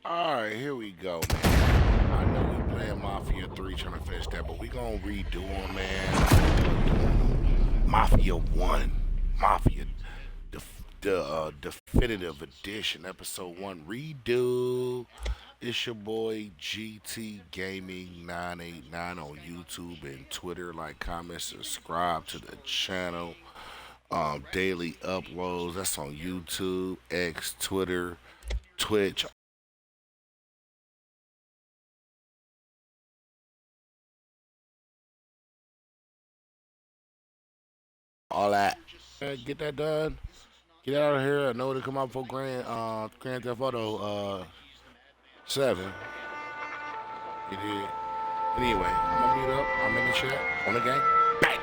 Alright, here we go, man. I know we playing Mafia 3 trying to finish that, but we gonna redo them, man. Mafia 1. Mafia. The definitive edition, episode 1. Redo. It's your boy GT Gaming 989 on YouTube and Twitter. Like, comment, subscribe to the channel. Daily uploads. That's on YouTube, X, Twitter, Twitch, all that. Get that done. Get out of here. I know to come out for Grand Theft Auto 7. You did. Anyway, I'm gonna mute up. I'm in the chat on the game. Bang.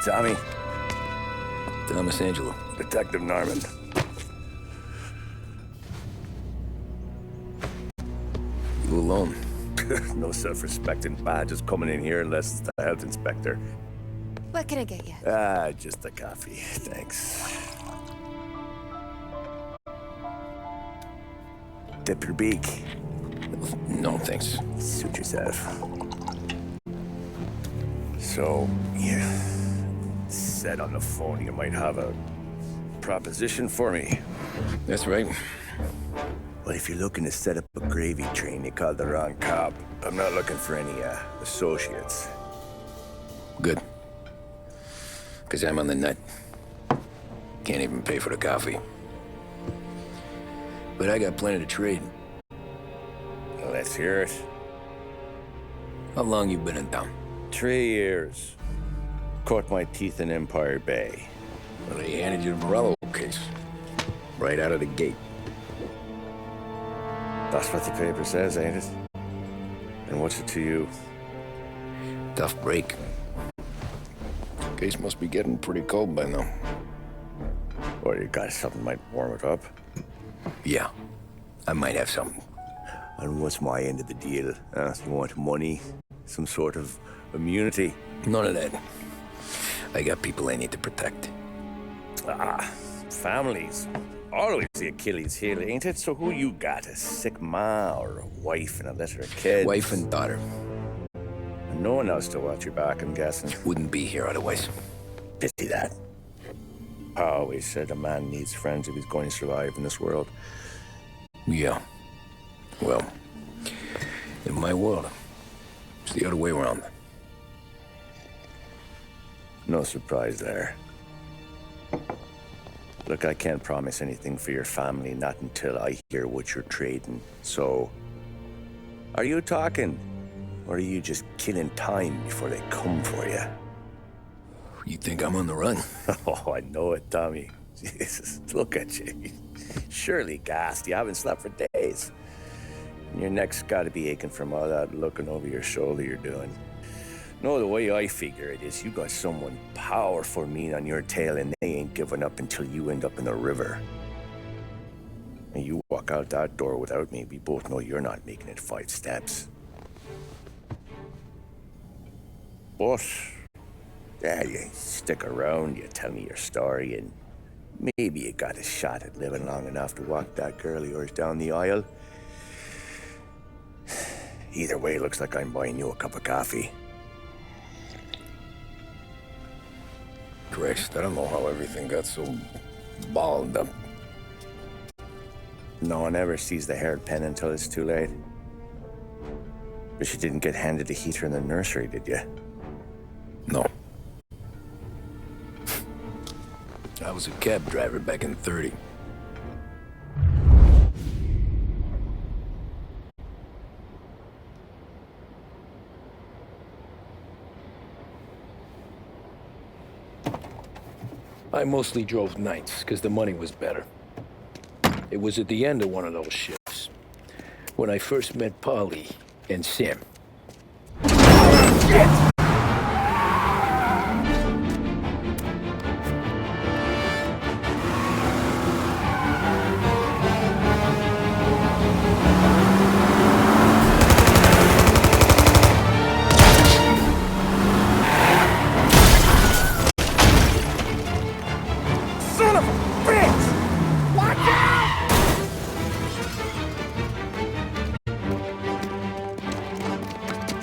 Tommy. Thomas Angelo. Detective Norman. You alone? No self-respecting badges coming in here unless it's the health inspector. What can I get you? Just a coffee. Thanks. Dip your beak. No, thanks. Suit yourself. So, you said on the phone you might have a proposition for me. That's right. Well, if you're looking to set up a gravy train, you called the wrong cop. I'm not looking for any, associates. Good. Because I'm on the nut. Can't even pay for the coffee. But I got plenty to trade. Let's hear it. How long you been in town? 3 years. Caught my teeth in Empire Bay. Well, they handed you the Morello case. Right out of the gate. That's what the paper says, ain't it? And what's it to you? Tough break. Case must be getting pretty cold by now. Or you got something might warm it up? Yeah, I might have something. And what's my end of the deal? You want money? Some sort of immunity? None of that. I got people I need to protect. Families. Always the Achilles heel, ain't it? So who you got? A sick ma or a wife and a litter of kids? Wife and daughter. And no one else to watch your back, I'm guessing. Wouldn't be here otherwise. Pity that. I always said a man needs friends if he's going to survive in this world. Yeah. Well, in my world, it's the other way around. No surprise there. Look, I can't promise anything for your family, not until I hear what you're trading. So, are you talking? Or are you just killing time before they come for you? You think I'm on the run? Oh, I know it, Tommy. Jesus, look at you. Surely gassed. You haven't slept for days. And your neck's got to be aching from all that looking over your shoulder you're doing. No, the way I figure it is you got someone powerful mean on your tail and they ain't giving up until you end up in the river. And you walk out that door without me, we both know you're not making it 5 steps. But, yeah, you stick around, you tell me your story, and maybe you got a shot at living long enough to walk that girl of yours down the aisle. Either way, looks like I'm buying you a cup of coffee. Christ, I don't know how everything got so balled up. No one ever sees the hairpin until it's too late. But you didn't get handed a heater in the nursery, did you? No. I was a cab driver back in '30. I mostly drove nights, because the money was better. It was at the end of one of those shifts, when I first met Polly and Sam. Shit!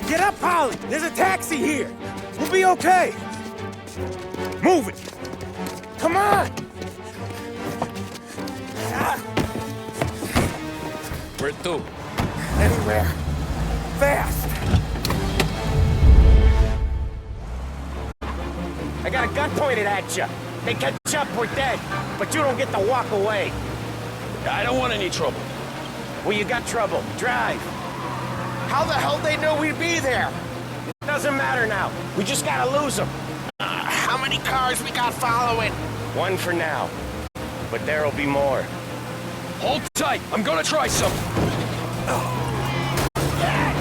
Get up, Polly! There's a taxi here! We'll be okay! Move it! Come on! Where to? Anywhere. Fast! I got a gun pointed at you. They catch up, we're dead. But you don't get to walk away. I don't want any trouble. Well, you got trouble. Drive. How the hell they know we'd be there? It doesn't matter now. We just gotta lose them. How many cars we got following? One for now. But there'll be more. Hold tight. I'm gonna try something. Yeah.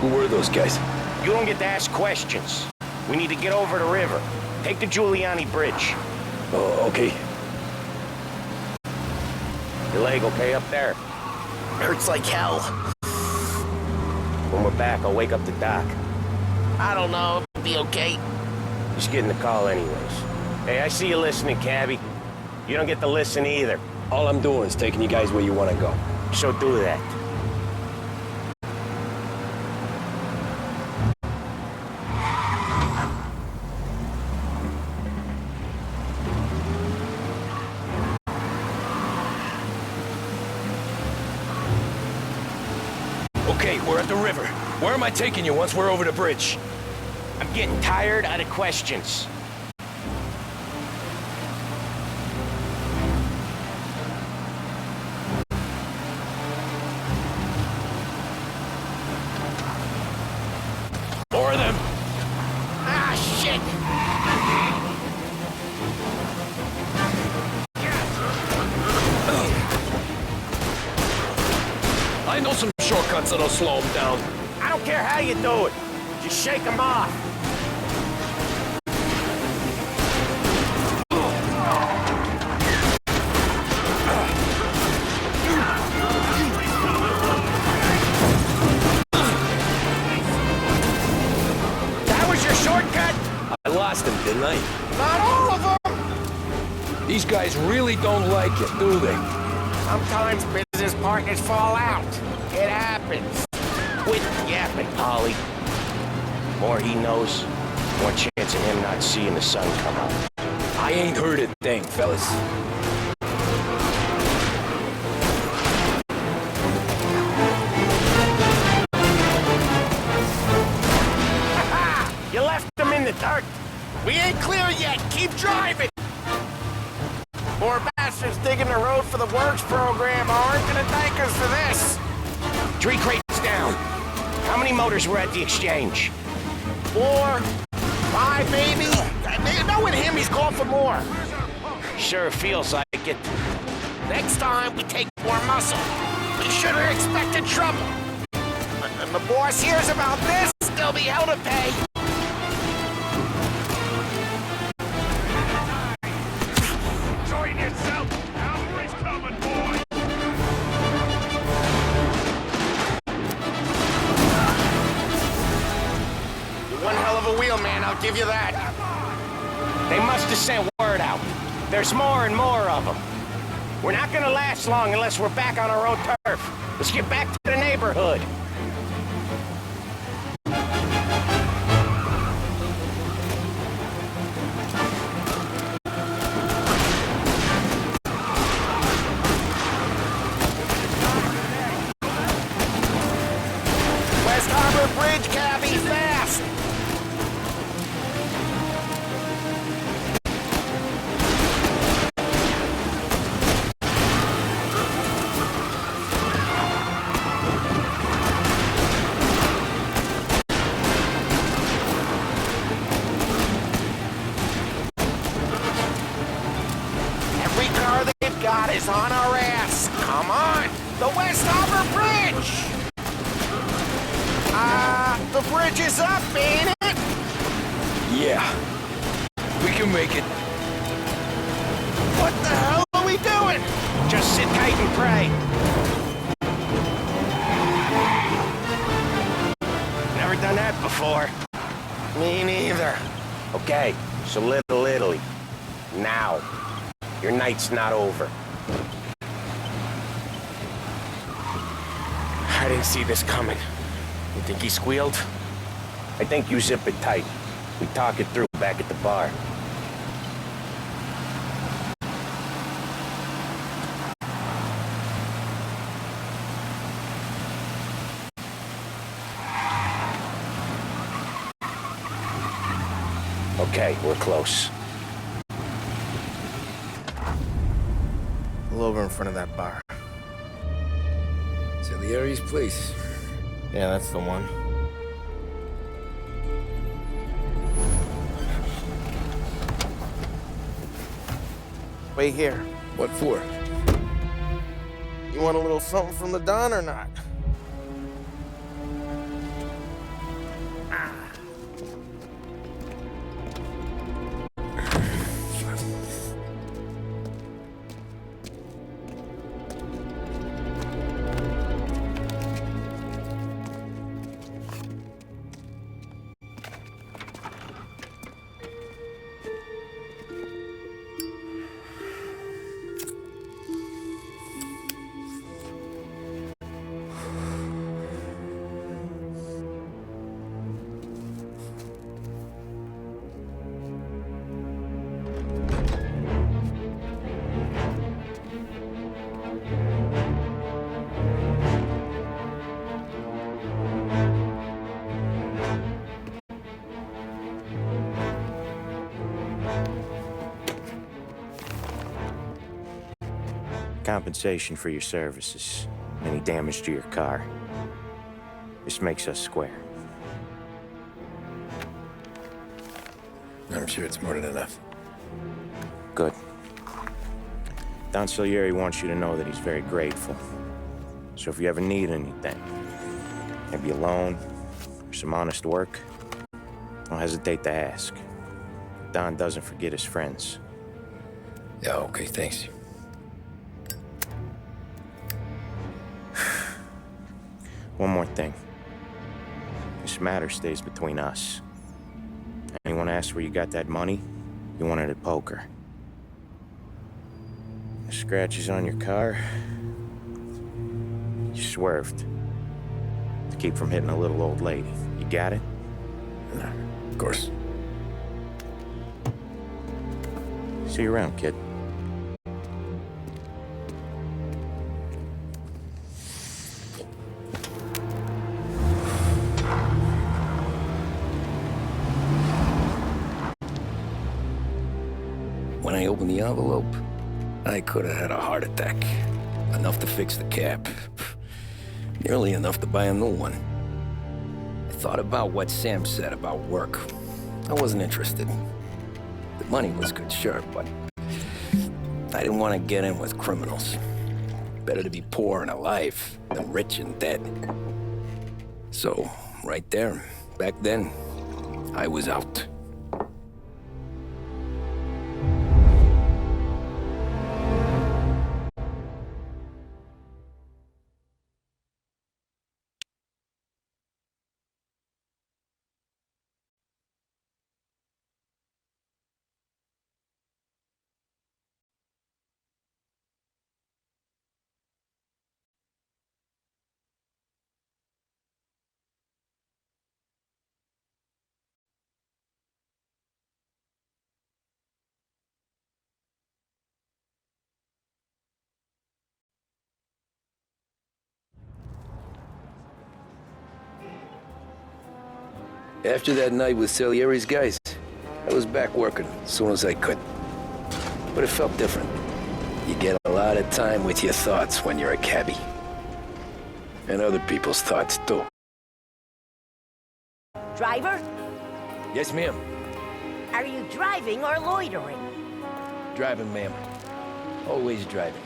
Who were those guys? You don't get to ask questions. We need to get over the river. Take the Giuliani Bridge. Oh, okay. Your leg okay up there? Hurts like hell. When we're back, I'll wake up the doc. I don't know. It'll be okay. He's getting the call anyways. Hey, I see you listening, cabbie. You don't get to listen either. All I'm doing is taking you guys where you want to go. So do that. Okay, we're at the river. Where am I taking you once we're over the bridge? I'm getting tired of the questions. More of them. Ah, shit! I know some shortcuts that'll slow them down. I don't care how you do it. Just shake them off. That was your shortcut? I lost him, didn't I? Not all of them! These guys really don't like it, do they? Sometimes business partners fall out. It happens. Quit yapping, Polly. More he knows, more chance of him not seeing the sun come up. I ain't heard a thing, fellas. You left them in the dirt. We ain't clear yet. Keep driving. More bastards digging the road for the works program aren't gonna thank us for this. 3 crates down. How many motors were at the exchange? 4, 5 maybe. Knowing him, he's called for more. Sure feels like it. Next time, we take more muscle. We should have expected trouble. When the boss hears about this, there'll be hell to pay. Join yourself! Cavalry's coming, boy! You're one hell of a wheelman, I'll give you that. They must have sent word out. There's more and more of them. We're not gonna last long unless we're back on our own turf. Let's get back to the neighborhood. West Harbor Bridge, cabbie, fast! Every car they've got is on our ass. Come on! The West Harbor Bridge! The bridge is up, ain't it? Yeah. We can make it. What the hell are we doing? Just sit tight and pray. Never done that before. Me neither. Okay, so Little Italy. Now. Your night's not over. I didn't see this coming. You think he squealed? I think you zip it tight. We talk it through back at the bar. Okay, we're close. Pull over in front of that bar. Salieri's place. Yeah, that's the one. Wait here. What for? You want a little something from the Don or not? Compensation for your services. Any damage to your car. This makes us square. I'm sure it's more than enough. Good. Don Salieri wants you to know that he's very grateful. So if you ever need anything, maybe a loan or some honest work, don't hesitate to ask. Don doesn't forget his friends. Yeah, okay, thanks. One more thing. This matter stays between us. Anyone asks where you got that money, you won it at poker. The scratches on your car, you swerved to keep from hitting a little old lady. You got it? Of course. See you around, kid. When I opened the envelope, I could have had a heart attack. Enough to fix the cap. Nearly enough to buy a new one. I thought about what Sam said about work. I wasn't interested. The money was good, sure, but I didn't want to get in with criminals. Better to be poor and alive than rich and dead. So, right there, back then, I was out. After that night with Salieri's guys, I was back working as soon as I could. But it felt different. You get a lot of time with your thoughts when you're a cabbie. And other people's thoughts, too. Driver, Yes, ma'am. are you driving or loitering? Driving, ma'am. Always driving.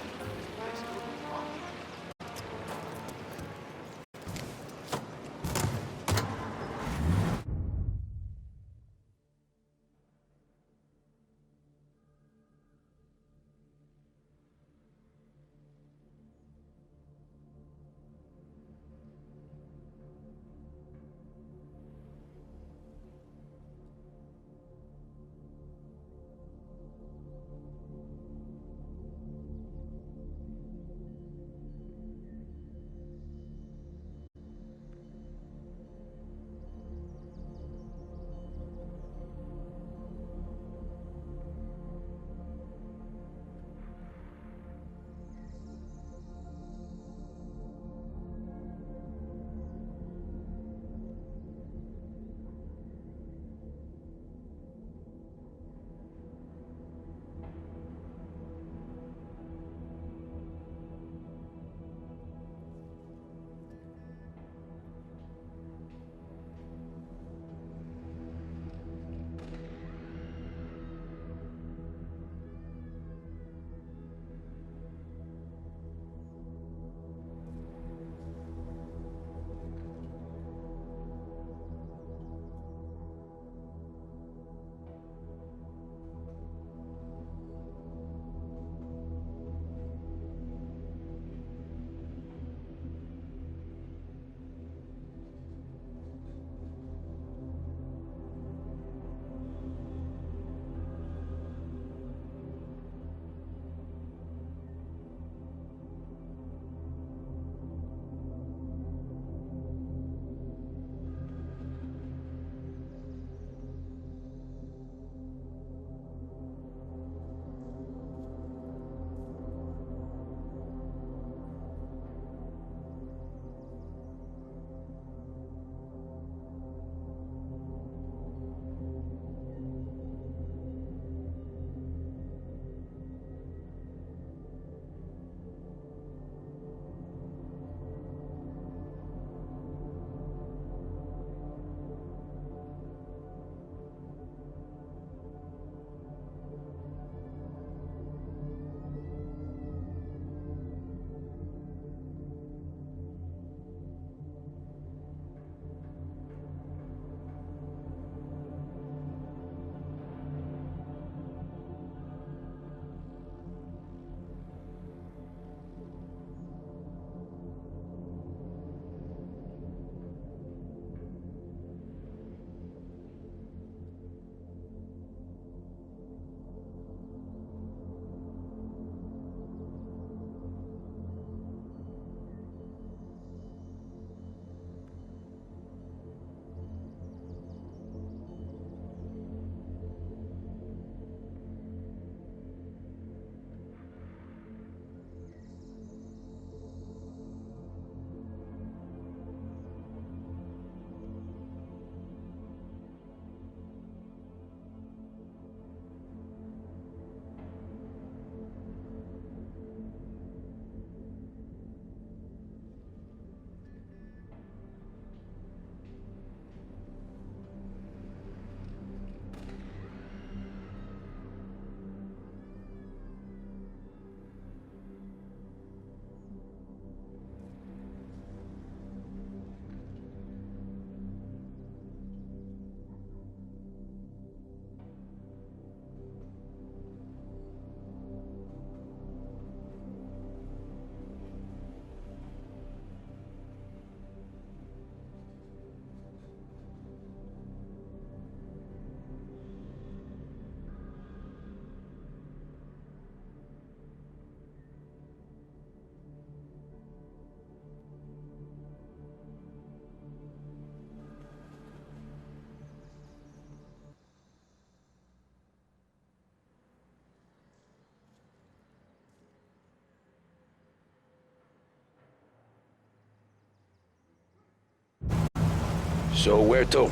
So where to?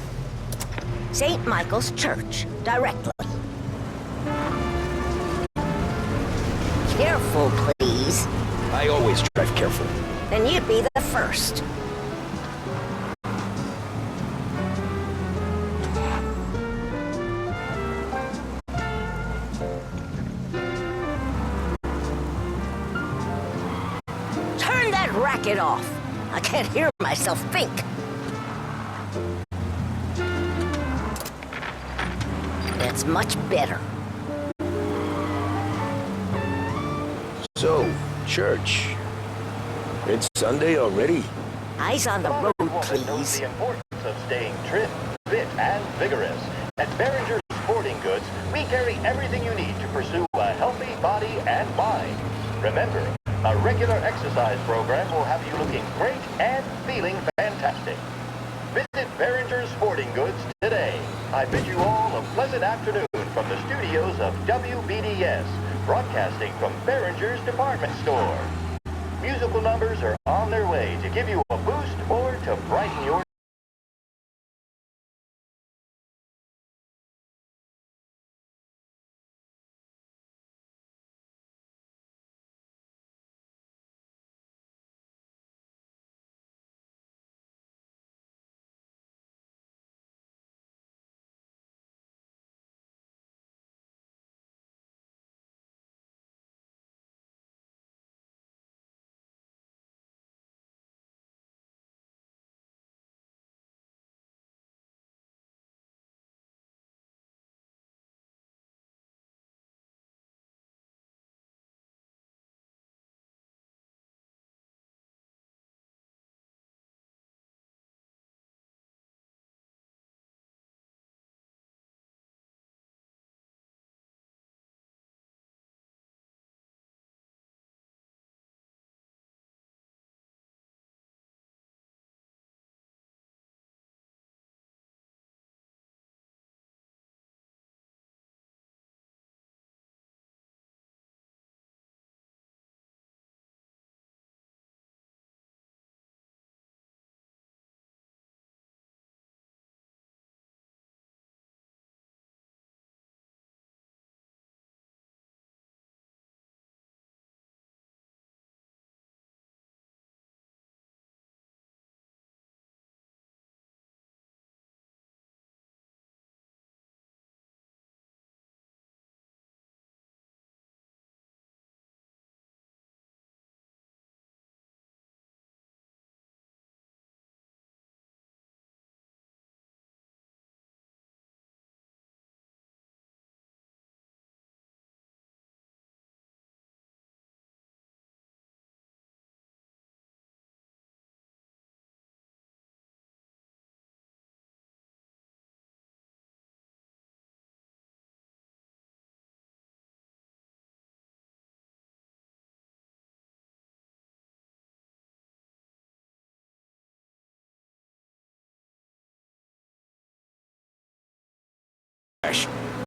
St. Michael's Church, directly. Careful, please. I always drive careful. Then you'd be the first. Turn that racket off. I can't hear myself think. That's much better. So, church. It's Sunday already? Eyes on the road, Knows please. the importance of staying trim, fit, and vigorous. At Behringer's Sporting Goods, we carry everything you need to pursue a healthy body and mind. Remember, a regular exercise program will have you looking great and feeling fantastic. Visit Behringer's Sporting Goods today. I bid you all a pleasant afternoon from the studios of WBDS, broadcasting from Behringer's department store. Musical numbers are on their way to give you a boost or to brighten your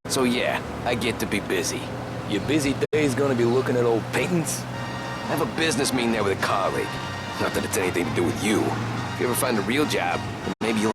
So yeah, I get to be busy. Your busy day's gonna be looking at old paintings? I have a business meeting there with a colleague. Not that it's anything to do with you. If you ever find a real job, maybe you'll...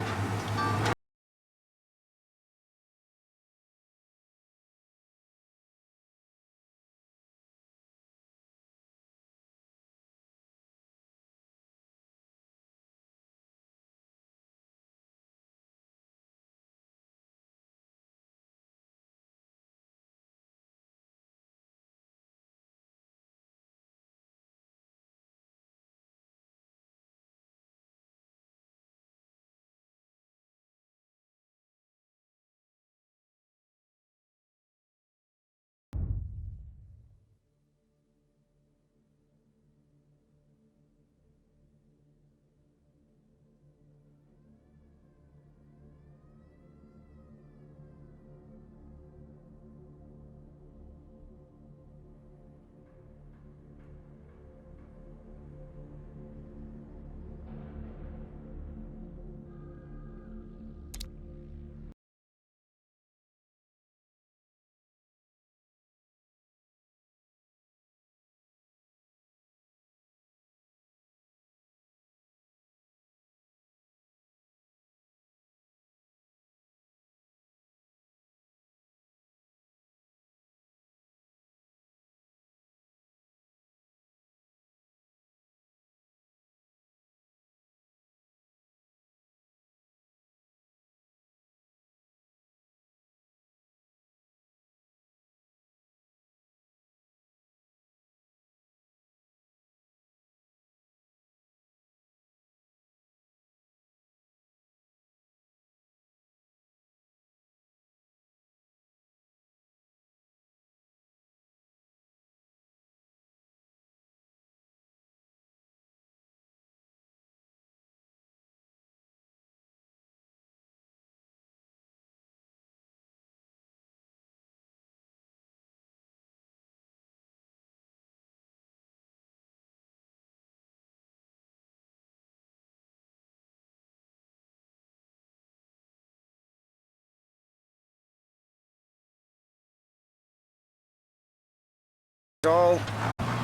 asshole.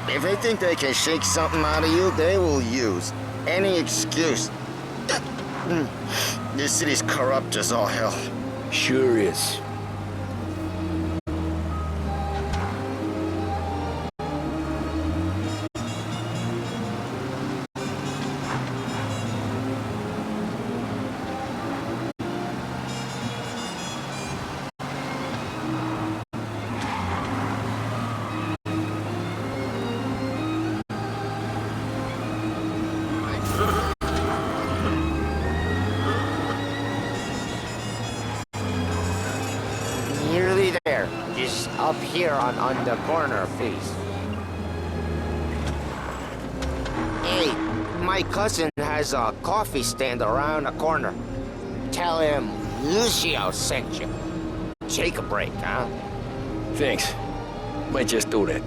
If they think they can shake something out of you, they will use any excuse. This city's corrupt as all hell. Sure is. Nearly there. Just up here on the corner, please. Hey, my cousin has a coffee stand around the corner. Tell him Lucio sent you. Take a break, huh? Thanks. Might just do that.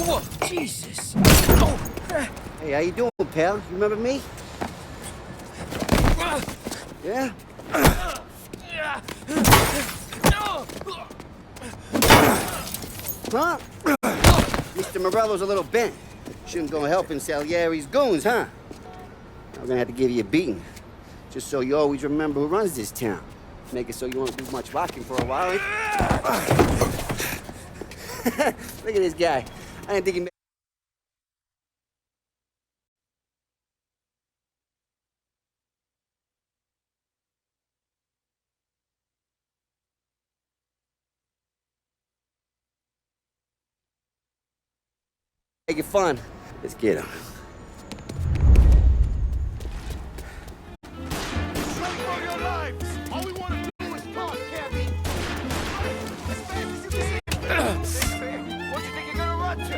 Whoa, Jesus! Oh. Hey, how you doing, pal? You remember me? Yeah? Huh? Mr. Morello's a little bent. Shouldn't go helping Salieri's goons, huh? I'm gonna have to give you a beating. Just so you always remember who runs this town. Make it so you won't do much rocking for a while. Look at this guy. I didn't think he make it fun. Let's get him. Run for your lives! All we want to do is talk, Cabby! As fast as you can! What do you think you're gonna run to?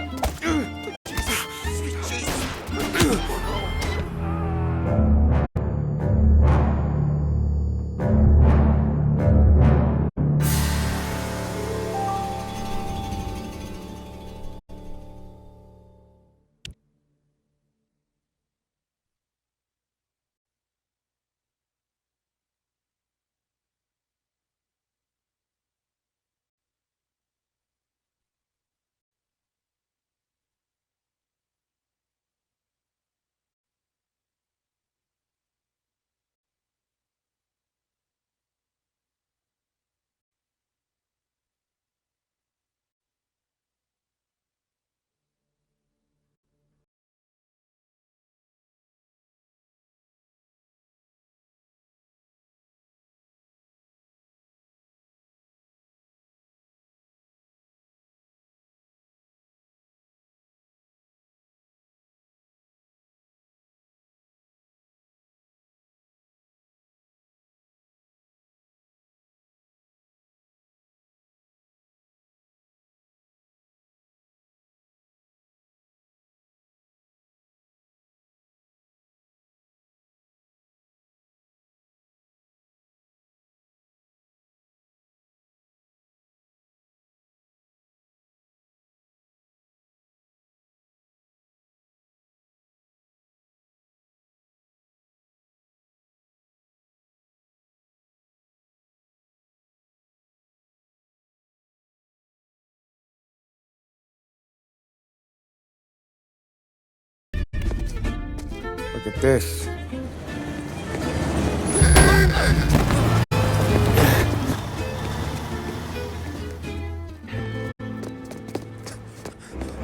Look at this.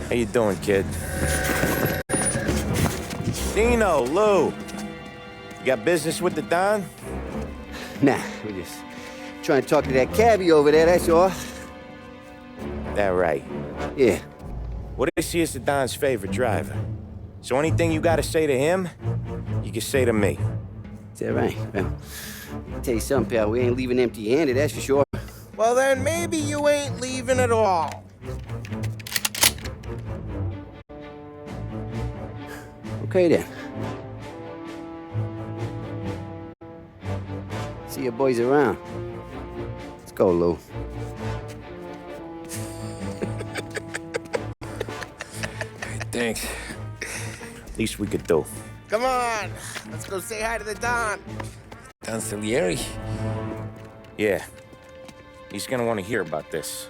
How you doing, kid? Dino, Lou. You got business with the Don? Nah, we just trying to talk to that cabbie over there, that's all. That right. Yeah. What is he is the Don's favorite driver? So anything you gotta say to him, you can say to me. Is that right? Well, I'll tell you something, pal. We ain't leaving empty-handed, that's for sure. Well, then maybe you ain't leaving at all. Okay, then. See you boys around. Let's go. go, Lou. Thanks. Least we could do. Come on, let's go say hi to the Don. Don Salieri? Yeah. He's gonna want to hear about this.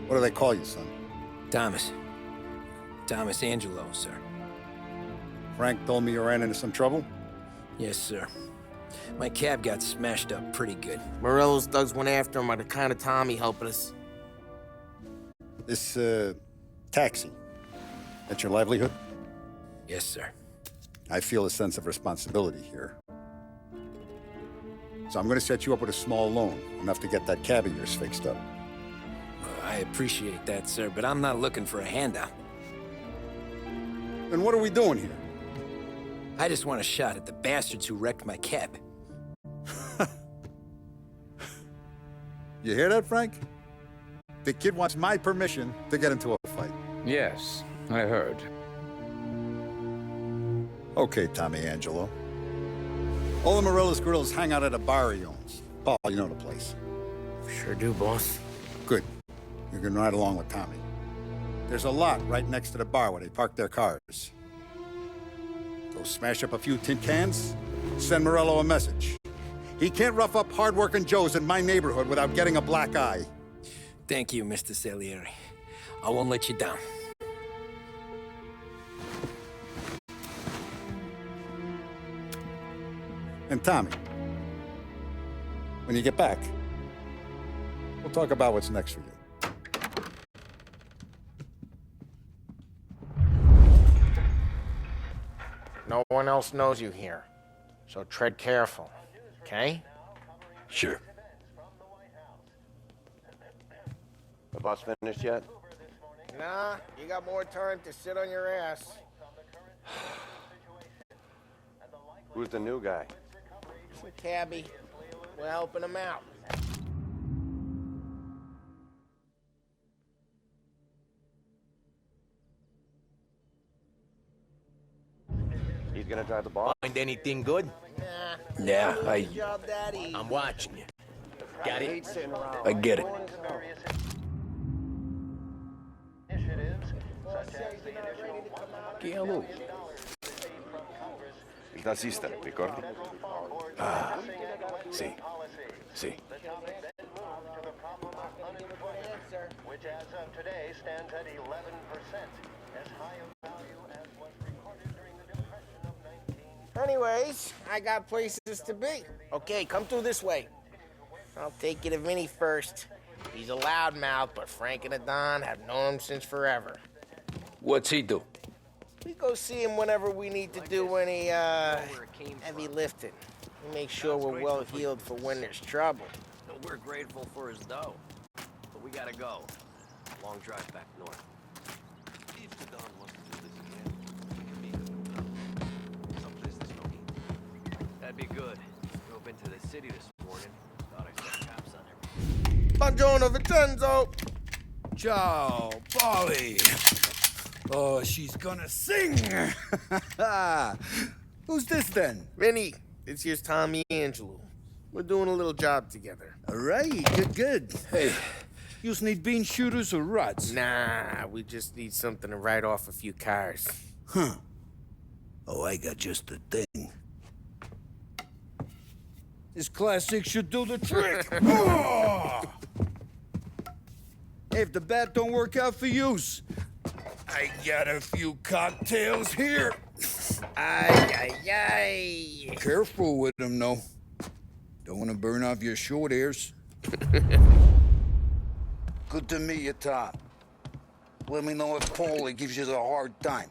What do they call you, son? Thomas. Thomas Angelo, sir. Frank told me you ran into some trouble? Yes, sir. My cab got smashed up pretty good. Morello's thugs went after him by the kind of Tommy helping us. This, taxi, that's your livelihood? Yes, sir. I feel a sense of responsibility here. So I'm gonna set you up with a small loan, enough to get that cab of yours fixed up. I appreciate that, sir, but I'm not looking for a handout. Then what are we doing here? I just want a shot at the bastards who wrecked my cab. You hear that, Frank? The kid wants my permission to get into a fight. Yes, I heard. Okay, Tommy Angelo. All the Morello's girls hang out at a bar he owns. Paul, you know the place. Sure do, boss. Good. You can ride along with Tommy. There's a lot right next to the bar where they park their cars. Go smash up a few tin cans, send Morello a message. He can't rough up hard-working Joes in my neighborhood without getting a black eye. Thank you, Mr. Salieri. I won't let you down. And Tommy, when you get back, we'll talk about what's next for you. No one else knows you here, so tread careful, okay? Sure. The boss finished yet? Nah, you got more time to sit on your ass. Who's the new guy? Cabby, we're helping him out. He's gonna drive the ball? Find anything good? Nah. Yeah, Good job, Daddy. I'm watching you. Got it? Sitting around. I get it. Chiamo. Il tassista, ricordi? Ah, sì, sì. Which as of today stands at 11%, as high a value as was recorded during the Depression of 19... Anyways, I got places to be. Okay, come through this way. I'll take you to Vinny first. He's a loudmouth, but Frank and the Don have known him since forever. What's he do? We go see him whenever we need to do any, heavy lifting. We make sure we're well healed for when there's trouble. We're grateful for his dough, but we gotta go. Long drive back north. If the Don wants to do this again, we can meet him someplace there's no heat. That'd be good. Drove into the city this morning. Thought I saw cops on everything. Buongiorno, Vincenzo! Ciao, Polly. Oh, she's gonna sing. Who's this then? Vinny, this here's Tommy Angelo. We're doing a little job together. All right, good. Hey, you need bean shooters or rods? Nah, we just need something to write off a few cars. Huh. Oh, I got just the thing. This classic should do the trick. Oh! Hey, if the bat don't work out for yous, I got a few cocktails here. Ay, ay, ay. Careful with them, though. Don't want to burn off your short hairs. Good to meet you, Tom. Let me know if Paulie gives you a hard time.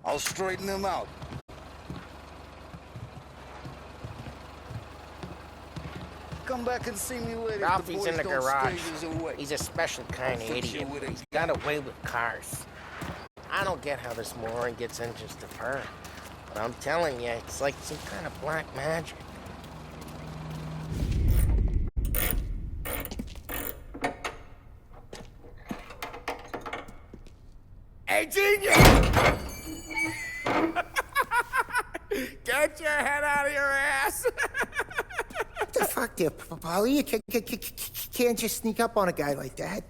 I'll straighten him out. Come back and see me later. Ralphie's in the garage. Away. He's a special kind of idiot. He's got away with cars. I don't get how this moron gets interest of her. But I'm telling you, it's like some kind of black magic. Hey, genius! Get your head out of your ass! What the fuck there, Paulie? You can't just sneak up on a guy like that.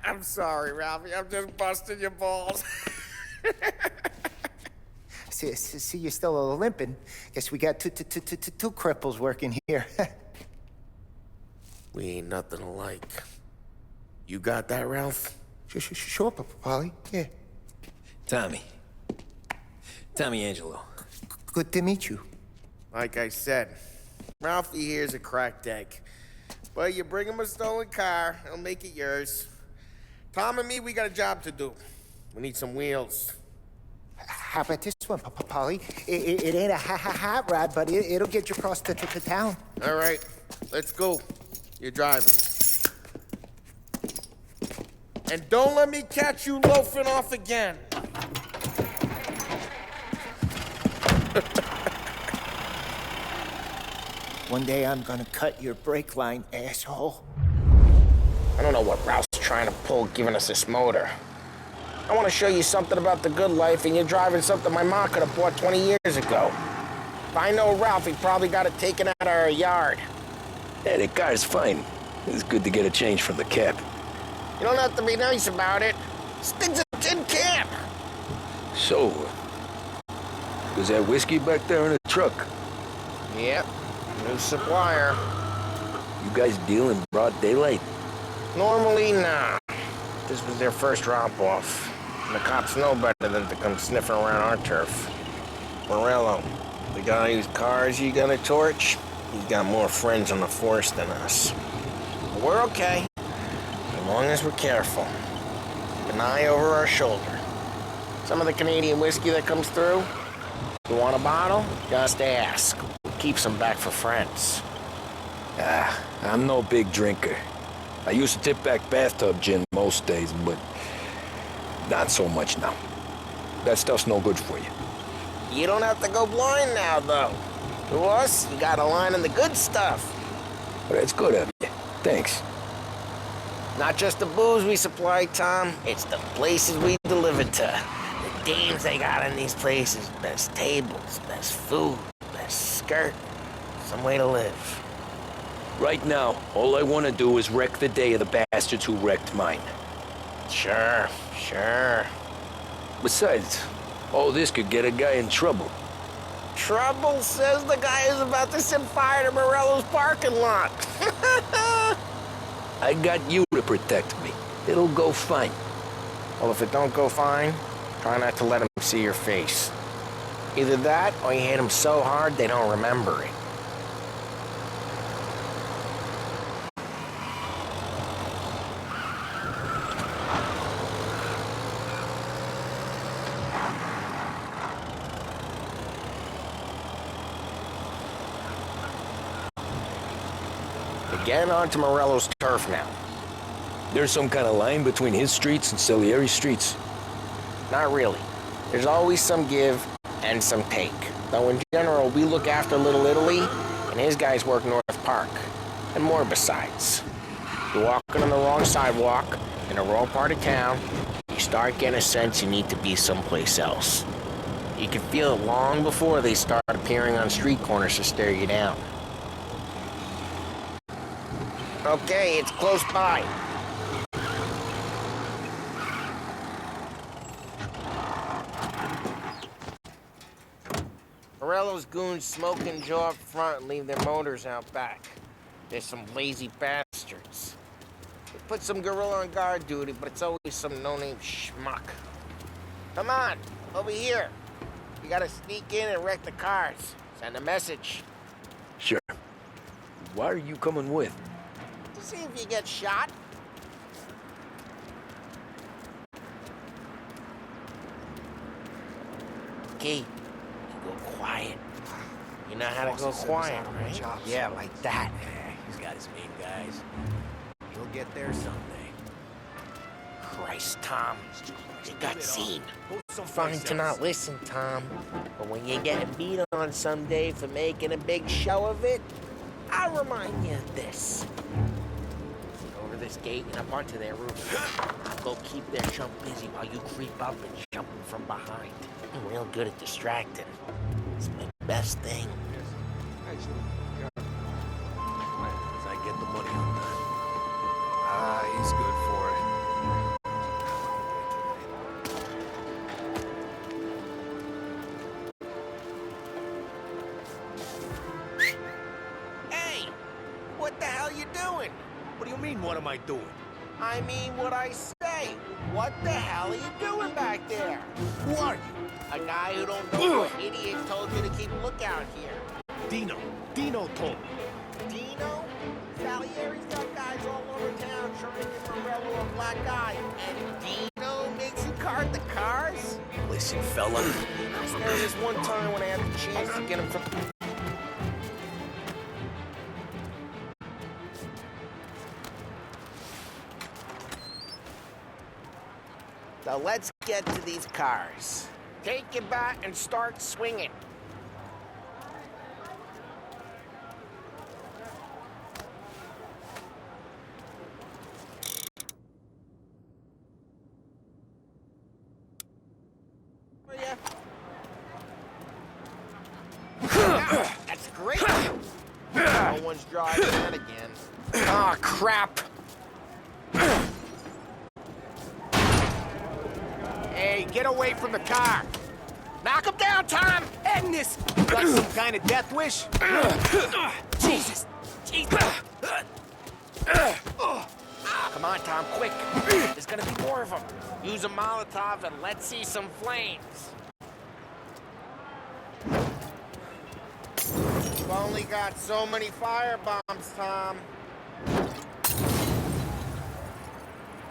I'm sorry, Ralphie. I'm just busting your balls. See, you're still limping. Guess we got two cripples working here. We ain't nothing alike. You got that, Ralph? Sure, Paulie. Yeah. Tommy Angelo. Good to meet you. Like I said, Ralphie here's a cracked egg. But you bring him a stolen car, he'll make it yours. Tom and me, we got a job to do. We need some wheels. How about this one, Paulie? It ain't a hot rod, but it'll get you across to town. All right, let's go. You're driving. And don't let me catch you loafing off again. One day I'm gonna cut your brake line, asshole. I don't know what Ralph's trying to pull giving us this motor. I want to show you something about the good life, and you're driving something my mom could have bought 20 years ago. If I know Ralph, he probably got it taken out of our yard. Yeah, the car's fine. It's good to get a change from the cab. You don't have to be nice about it. This thing's a tin can. So, was that whiskey back there in the truck? Yep, new supplier. You guys deal in broad daylight? Normally, nah. This was their first drop-off. And the cops know better than to come sniffing around our turf. Morello, the guy whose cars you gonna torch, he's got more friends on the force than us. But we're okay, as long as we're careful. Keep an eye over our shoulder. Some of the Canadian whiskey that comes through, you want a bottle? Just ask. We'll keep some back for friends. I'm no big drinker. I used to tip back bathtub gin most days, but not so much now. That stuff's no good for you. You don't have to go blind now, though. To us, you got a line in the good stuff. But that's good of you. Thanks. Not just the booze we supply, Tom. It's the places we deliver to. The dames they got in these places. Best tables, best food, best skirt. Some way to live. Right now, all I want to do is wreck the day of the bastards who wrecked mine. Sure. Besides, all this could get a guy in trouble. Trouble, says the guy who's about to set fire to Morello's parking lot. I got you to protect me. It'll go fine. Well, if it don't go fine, try not to let them see your face. Either that, or you hit them so hard they don't remember it. Getting onto Morello's turf now. There's some kind of line between his streets and Salieri's streets? Not really. There's always some give and some take. Though in general, we look after Little Italy, and his guys work North Park. And more besides. You're walking on the wrong sidewalk, in the wrong part of town, you start getting a sense you need to be someplace else. You can feel it long before they start appearing on street corners to stare you down. Okay, it's close by. Morello's goons smoke and jaw up front and leave their motors out back. They're some lazy bastards. They put some gorilla on guard duty, but it's always some no-name schmuck. Come on, over here. You gotta sneak in and wreck the cars. Send a message. Sure. Why are you coming with? To see if you get shot. Key, you go quiet. You know how to go quiet, right? Yeah, like that. He's got his main guys. He'll get there someday. Christ, Tom. You got seen. Fine to not listen, Tom. But when you're getting beat on someday for making a big show of it, I'll remind you of this. Over this gate and up onto their roof. Go keep their chump busy while you creep up and jump him from behind. I'm real good at distracting. It's my best thing. As I get the money on that. Ah, he's good for it. Hey! What the hell you doing? What do you mean, what am I doing? I mean what I say. What the hell are you doing back there? Who are you? A guy who don't know what idiot told you to keep a lookout here. Dino. Dino told me. Dino? Salieri's got guys all over town trying to get Morello a black eye. And Dino makes you card the cars? Listen, fella. There was this one time when I had the chance to get him from... So let's get to these cars. Take your bat and start swinging. That's great. No one's driving that again. Ah, crap. Hey, get away from the car. Knock him down, Tom. End this. Got some kind of death wish? Jesus. Jesus. Come on, Tom, quick. There's gonna be more of them. Use a Molotov and let's see some flames. You've only got so many firebombs, Tom.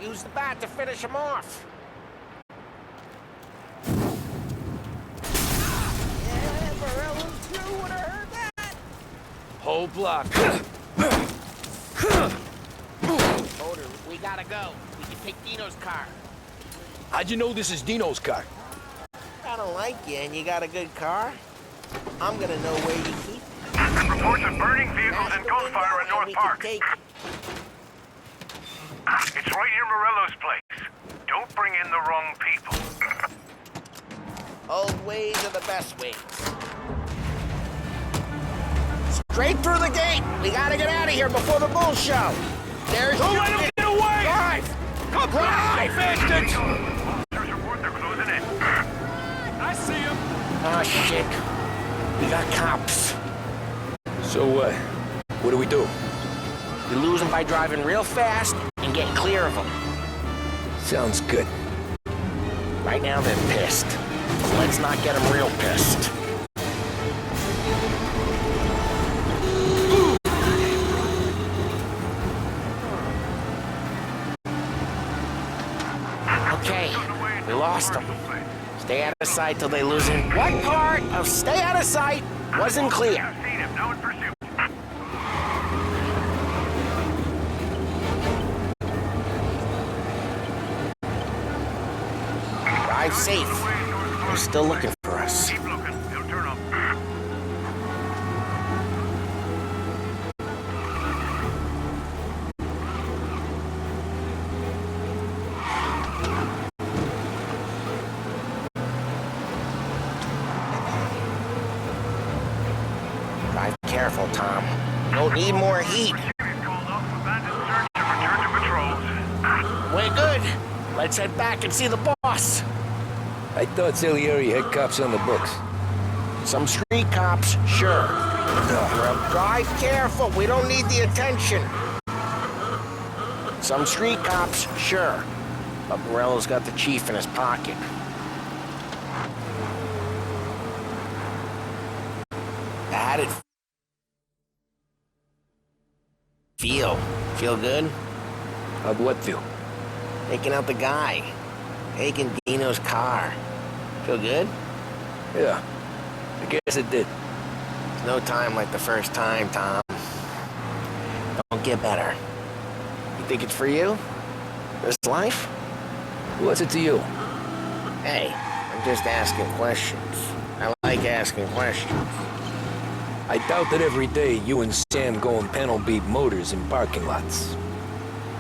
Use the bat to finish him off. Yeah, Morello too would have heard that. Whole block. Motor, we gotta go. We can take Dino's car. How'd you know this is Dino's car? I don't like you and you got a good car. I'm gonna know where you keep it. Reports of burning vehicles and gunfire in North Park. It's right near Morello's place. Don't bring in the wrong people. Old ways are the best ways. Straight through the gate. We gotta get out of here before the bull show. There's Don't let him get away! Drive! Come drive, bastards! Officers report they're closing in. I see him. Oh, shit. We got cops. So, what do we do? We lose them by driving real fast and getting clear of them. Sounds good. Right now, they're pissed. Let's not get them real pissed. Okay, we lost them. Stay out of sight till they lose him. What part of stay out of sight wasn't clear? Seen him, now in pursuit. Drive safe. They're still looking for us. Keep looking, he'll turn up. Drive careful, Tom. Don't need more heat. We're good. Let's head back and see the boss. I thought Salieri had cops on the books. Some street cops, sure. Drive careful. We don't need the attention. Some street cops, sure. But Morello's got the chief in his pocket. How'd it feel? Feel good? How'd what feel? Taking out the guy. Taking Dino's car. Feel good? Yeah, I guess it did. There's no time like the first time, Tom. Don't get better. You think it's for you? This life? What's it to you? Hey, I'm just asking questions. I like asking questions. I doubt that every day you and Sam go and panel beat motors in parking lots.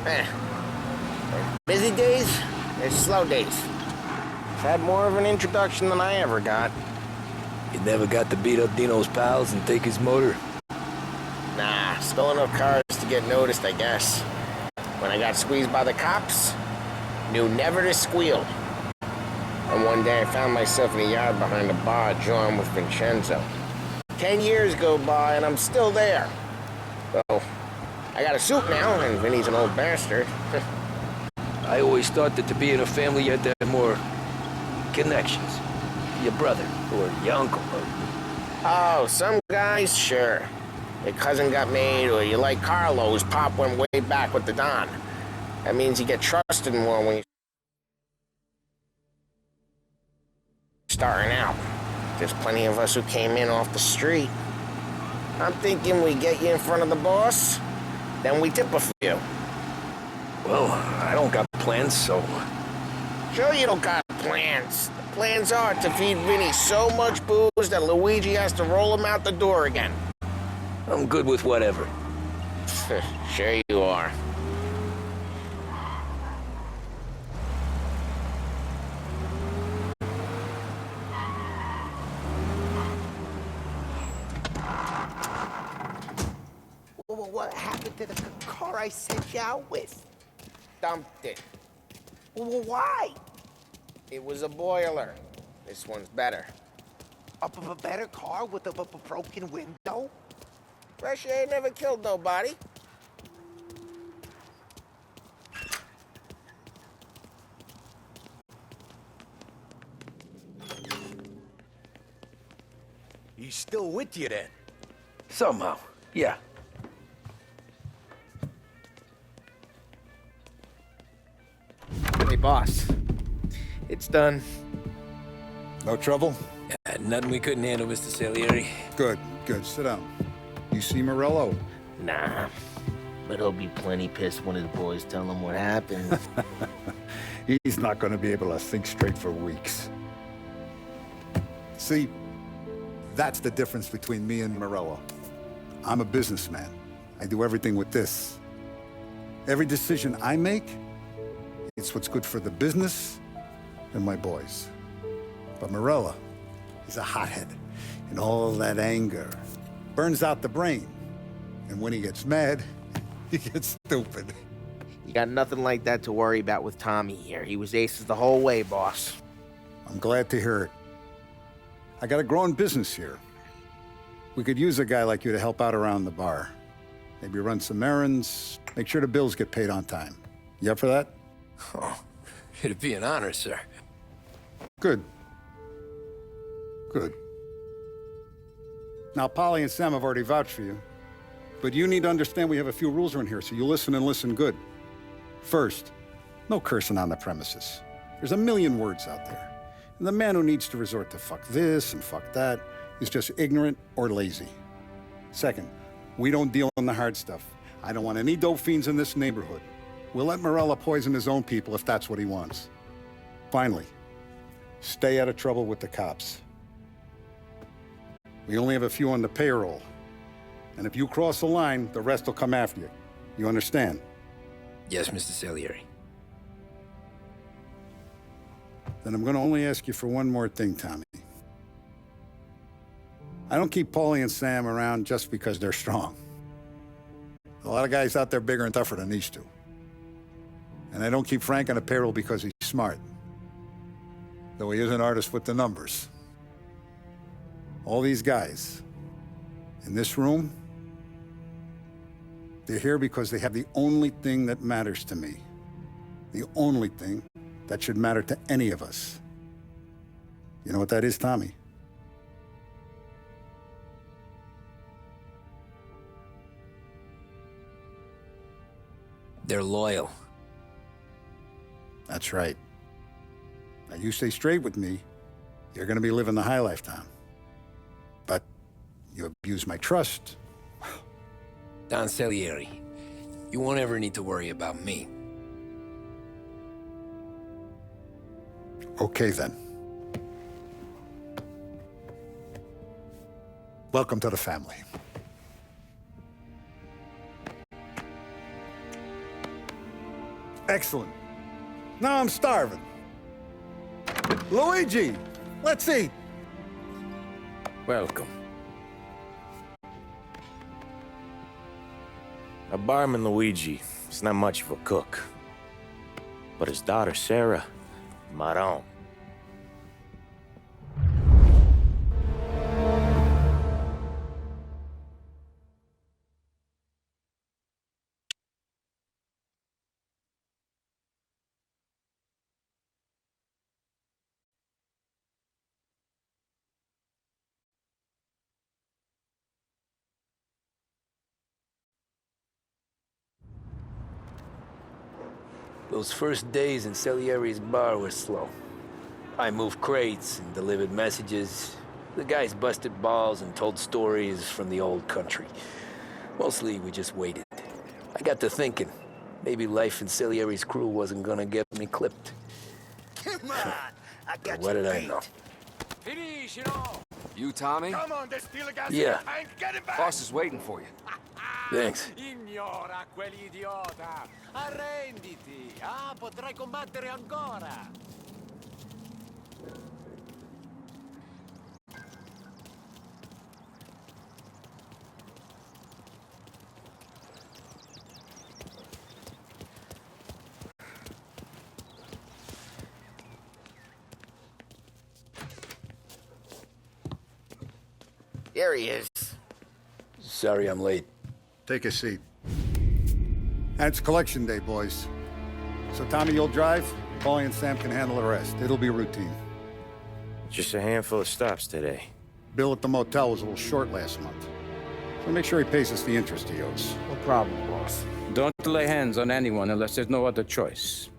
There's busy days, there's slow days. I've had more of an introduction than I ever got. You never got to beat up Dino's pals and take his motor? Nah, stole enough cars to get noticed, I guess. When I got squeezed by the cops, knew never to squeal. And one day I found myself in a yard behind a bar drawing with Vincenzo. 10 years go by and I'm still there. So, I got a suit now, and Vinny's an old bastard. I always thought that to be in a family you had to have more connections. Your brother, or your uncle, or... Oh, some guys, sure. Your cousin got made, or you like Carlos, Pop went way back with the Don. That means you get trusted more when you're starting out. There's plenty of us who came in off the street. I'm thinking we get you in front of the boss, then we tip a few. Well, I don't got plans, so... Sure you don't got plans. The plans are to feed Vinny so much booze that Luigi has to roll him out the door again. I'm good with whatever. Sure you are. What happened to the car I sent you out with? Dumped it. Why? It was a boiler. This one's better. A better car with a broken window? Fresh air never killed nobody. He's still with you then? Somehow, yeah. Hey, boss. It's done. No trouble? Nothing we couldn't handle, Mr. Salieri. Good, good. Sit down. You see Morello? Nah, but he'll be plenty pissed when his boys tell him what happened. He's not going to be able to think straight for weeks. See, that's the difference between me and Morello. I'm a businessman. I do everything with this. Every decision I make, it's what's good for the business and my boys. But Morello, he's a hothead, and all that anger burns out the brain. And when he gets mad, he gets stupid. You got nothing like that to worry about with Tommy here. He was aces the whole way, boss. I'm glad to hear it. I got a growing business here. We could use a guy like you to help out around the bar. Maybe run some errands, make sure the bills get paid on time. You up for that? Oh, it'd be an honor, sir. Good. Good. Now, Polly and Sam have already vouched for you. But you need to understand we have a few rules around here, so you listen and listen good. First, no cursing on the premises. There's a million words out there. And the man who needs to resort to fuck this and fuck that is just ignorant or lazy. Second, we don't deal in the hard stuff. I don't want any dope fiends in this neighborhood. We'll let Morella poison his own people if that's what he wants. Finally, stay out of trouble with the cops. We only have a few on the payroll. And if you cross the line, the rest will come after you. You understand? Yes, Mr. Salieri. Then I'm going to only ask you for one more thing, Tommy. I don't keep Paulie and Sam around just because they're strong. A lot of guys out there bigger and tougher than these two. And I don't keep Frank on the payroll because he's smart. Though he is an artist with the numbers. All these guys in this room, they're here because they have the only thing that matters to me. The only thing that should matter to any of us. You know what that is, Tommy? They're loyal. That's right. Now, you stay straight with me, you're gonna be living the high life, Tom. But you abuse my trust. Don Salieri, you won't ever need to worry about me. Okay, then. Welcome to the family. Excellent. Now I'm starving. Luigi, let's eat. Welcome. A barman Luigi is not much of a cook. But his daughter Sarah, Maron. Those first days in Salieri's bar were slow. I moved crates and delivered messages. The guys busted balls and told stories from the old country. Mostly, we just waited. I got to thinking, maybe life in Salieri's crew wasn't gonna get me clipped. Come on, I got What did I know? You, Tommy? Come on, there's still a gas Yeah. in the tank. Get him back. Boss is waiting for you. Thanks. Ignora quell'idiota! Arrenditi! Ah, potrai combattere ancora! Here he is. Sorry I'm late. Take a seat. And it's collection day, boys. So Tommy, you'll drive. Paulie and Sam can handle the rest. It'll be routine. Just a handful of stops today. Bill at the motel was a little short last month. So make sure he pays us the interest he owes. No problem, boss. Don't lay hands on anyone unless there's no other choice.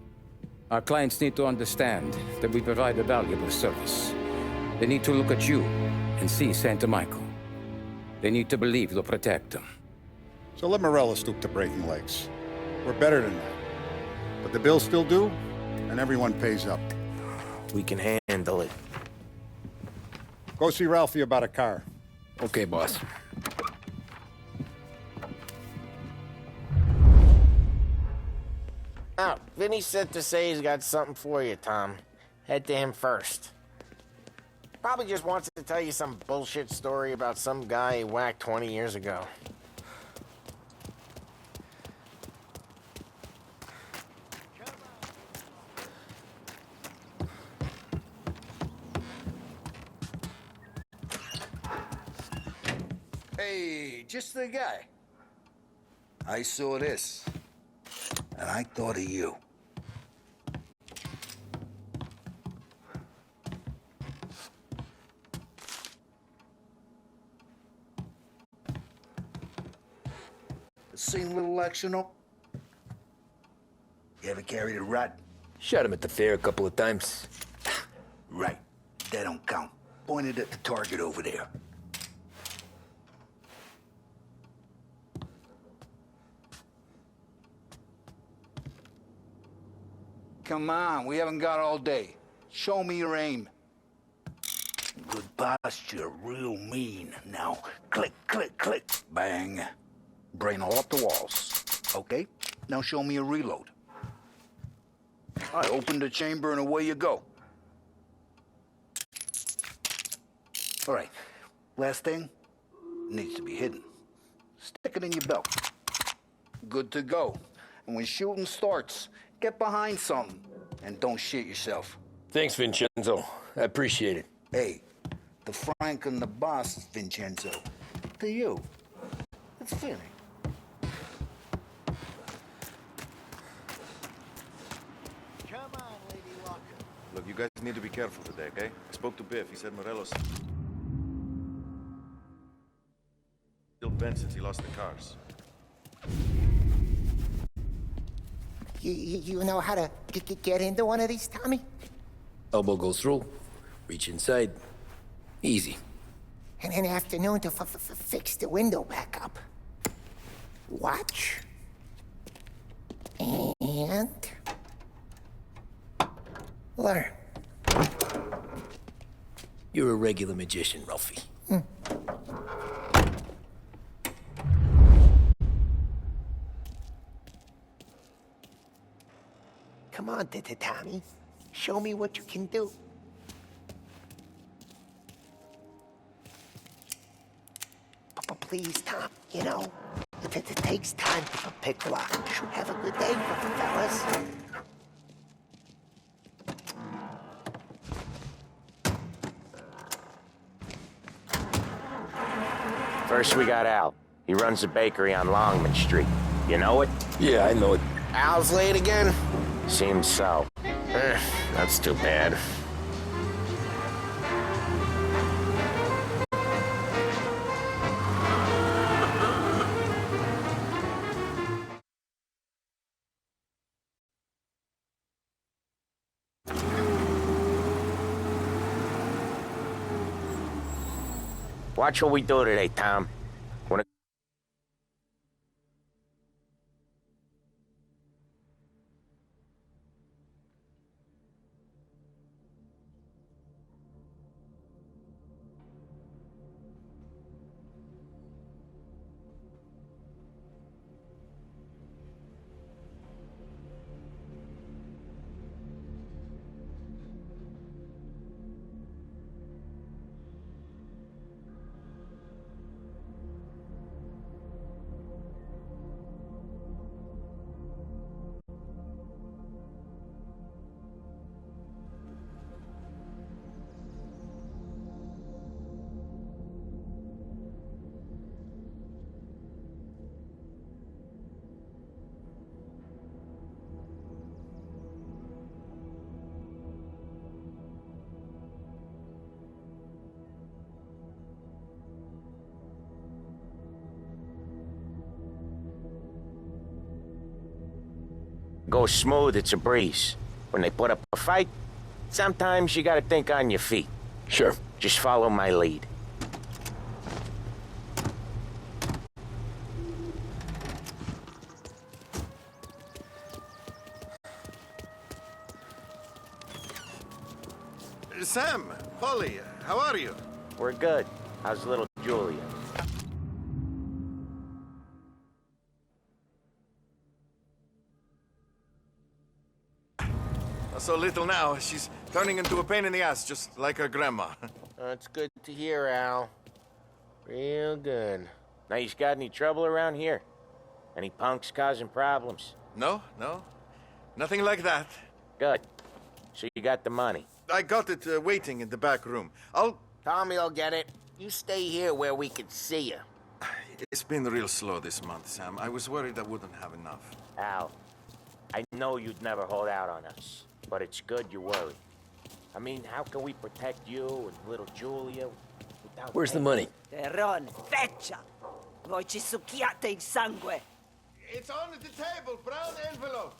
Our clients need to understand that we provide a valuable service. They need to look at you and see Santa Michael. They need to believe you'll protect them. So let Morella stoop to breaking legs. We're better than that. But the bill's still due, and everyone pays up. We can handle it. Go see Ralphie about a car. Okay, boss. Oh, Vinny said to say he's got something for you, Tom. Head to him first. Probably just wants to tell you some bullshit story about some guy he whacked 20 years ago. Hey, just the guy. I saw this, and I thought of you. Seen little action up? You ever carried a rod? Shot him at the fair a couple of times. Right. That don't count. Pointed at the target over there. Come on, we haven't got all day. Show me your aim. Good posture, real mean. Now, click, click, click, bang. Brain all up the walls. Okay, now show me a reload. I open the chamber and away you go. All right, last thing, needs to be hidden. Stick it in your belt. Good to go. And when shooting starts, get behind something and don't shit yourself. Thanks, Vincenzo. I appreciate it. Hey, the Frank and the boss is Vincenzo. To you, it's Vinny. Come on, Lady Luck. Look, you guys need to be careful today, okay? I spoke to Biff. He said Morelos still bent since he lost the cars. You know how to get into one of these, Tommy? Elbow goes through. Reach inside. Easy. And an afternoon to fix the window back up. Watch. And... learn. You're a regular magician, Ralphie. Come on, Tommy. Show me what you can do. Please, Tom, you know, it takes time to pick lock. Should have a good day, fellas. First, we got Al. He runs a bakery on Longman Street. You know it? Yeah, I know it. Al's late again? Seems so. That's too bad. Watch what we do today, Tom. When it... goes smooth, it's a breeze. When they put up a fight, sometimes you gotta think on your feet. Sure. Just follow my lead. Sam, Polly, how are you? We're good. How's little Julia? So little now, she's turning into a pain in the ass, just like her grandma. It's good to hear, Al. Real good. Now, you got any trouble around here? Any punks causing problems? No. Nothing like that. Good. So you got the money? I got it waiting in the back room. Tommy'll get it. You stay here where we can see you. It's been real slow this month, Sam. I was worried I wouldn't have enough. Al, I know you'd never hold out on us, but it's good you worry. I mean, how can we protect you and little Julia without... Where's the money? Terron, feccia! Voi ci succhiate il sangue! It's on the table, brown envelope.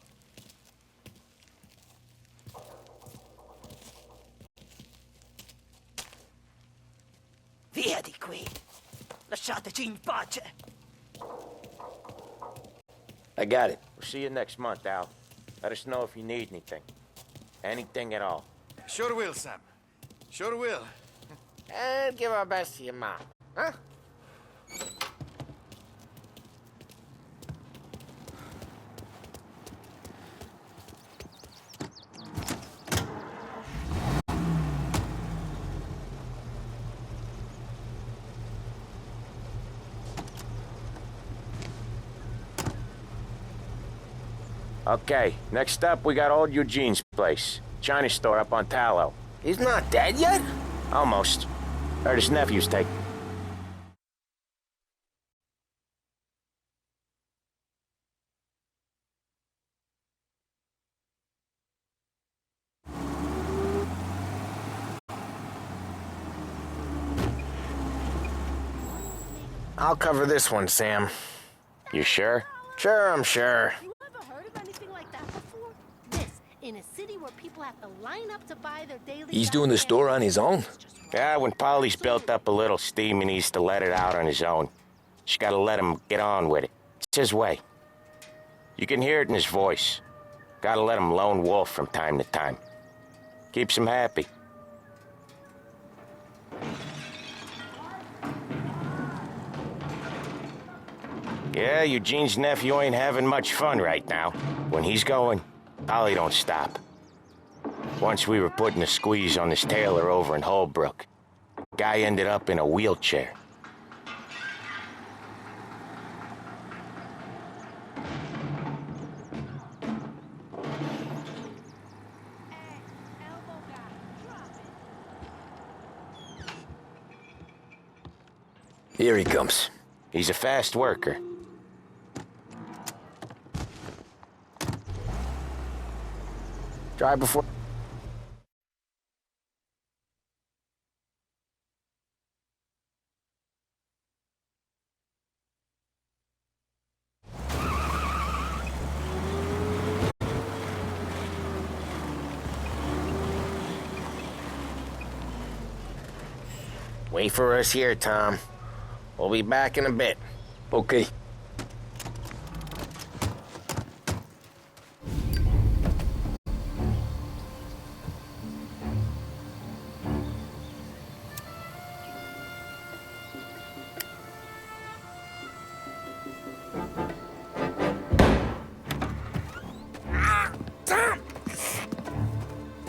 Via di qui! Lasciateci in pace! I got it. We'll see you next month, Al. Let us know if you need anything. Anything at all. Sure will, Sam. Sure will. And give our best to your mom, huh? Okay, next up, we got old Eugene's place. China store up on Tallow. He's not dead yet? Almost. Heard his nephew's taken. I'll cover this one, Sam. You sure? Sure, I'm sure. You ever heard of anything like that In a city where people have to line up to buy their daily... He's doing the store on his own? Yeah, when Polly's built up a little steam, he needs to let it out on his own. Just gotta let him get on with it. It's his way. You can hear it in his voice. Gotta let him lone wolf from time to time. Keeps him happy. Yeah, Eugene's nephew ain't having much fun right now. When he's going, Polly don't stop. Once we were putting a squeeze on this tailor over in Holbrook. Guy ended up in a wheelchair. Here he comes. He's a fast worker. Drive before... Wait for us here, Tom. We'll be back in a bit. Okay.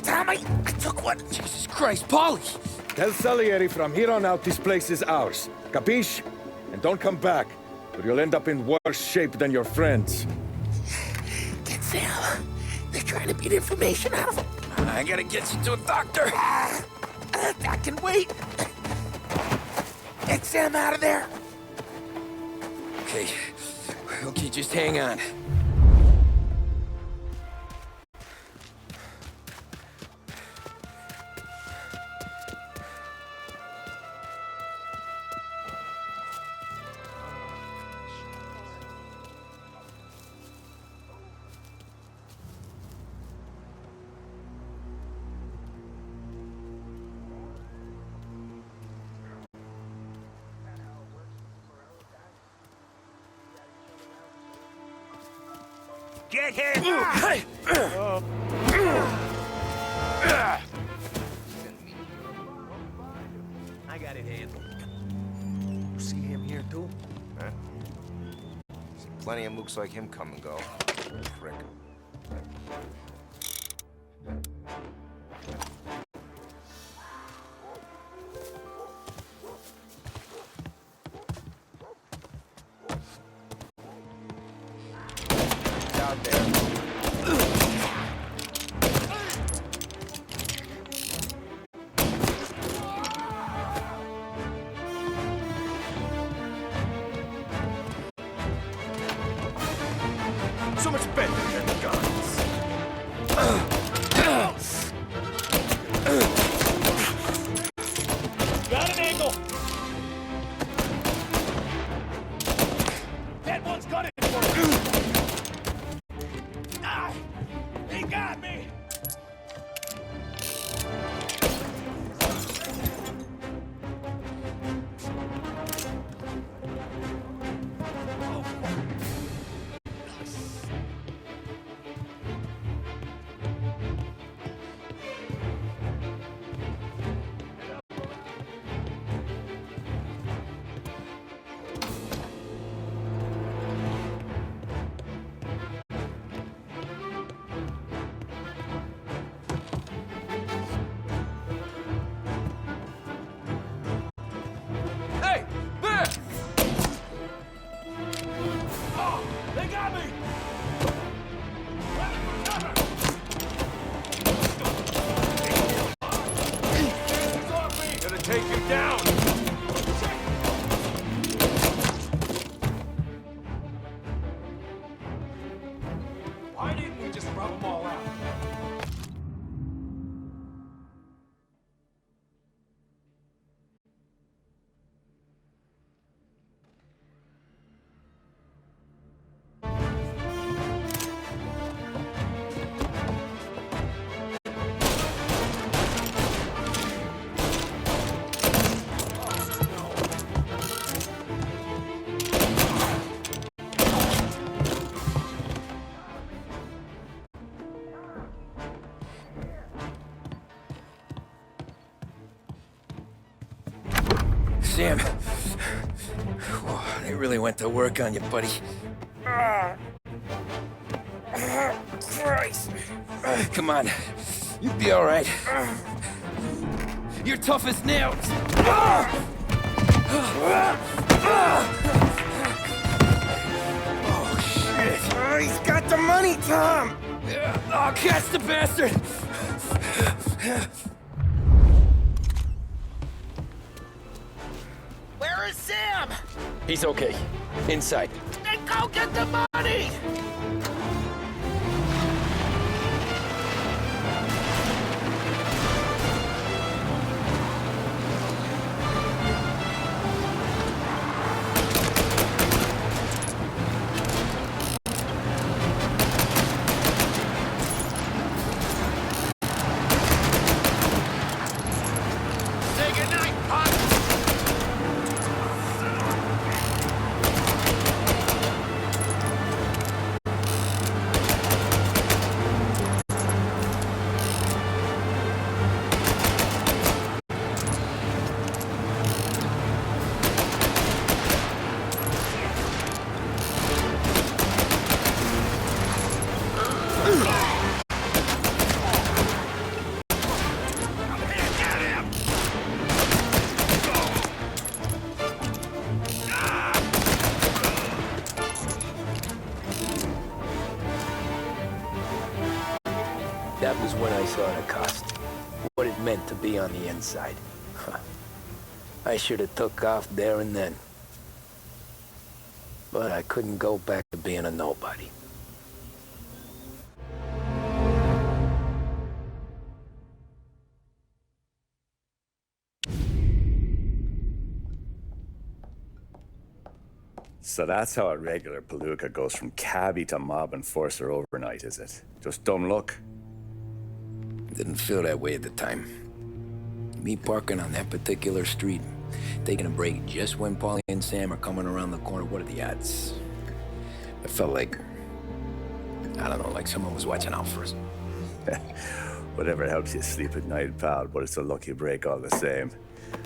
Tom, I took one. Jesus Christ, Polly! Tell Salieri from here on out this place is ours. Capiche? And don't come back, or you'll end up in worse shape than your friends. Get Sam. They're trying to beat information out of him. I gotta get you to a doctor. I can wait. Get Sam out of there. Okay. Okay, just hang on. Get him! Hey! I got it handled. You see him here too? Huh? See plenty of mooks like him come and go. Frick. Out there. So much better than the guns. Got an angle! That one's got it for you! Ah! He got me! Hey! There! Oh! They got me! Gonna take him down! Why didn't we just rub them all out? Sam. Whoa, they really went to work on you, buddy. Christ. Come on. You'll be all right. You're tough as nails. Oh, shit. He's got the money, Tom. Oh, catch the bastard. Where is Sam? He's okay. Inside. Then go get the money! Say goodnight, Pop! That was when I saw the cost. What it meant to be on the inside. I should have took off there and then. But I couldn't go back to being a nobody. So that's how a regular palooka goes from cabbie to mob enforcer overnight, is it? Just dumb luck? Didn't feel that way at the time. Me parking on that particular street, taking a break just when Paulie and Sam are coming around the corner, what are the odds? I felt like, I don't know, like someone was watching out for us. Whatever helps you sleep at night, pal, but it's a lucky break all the same.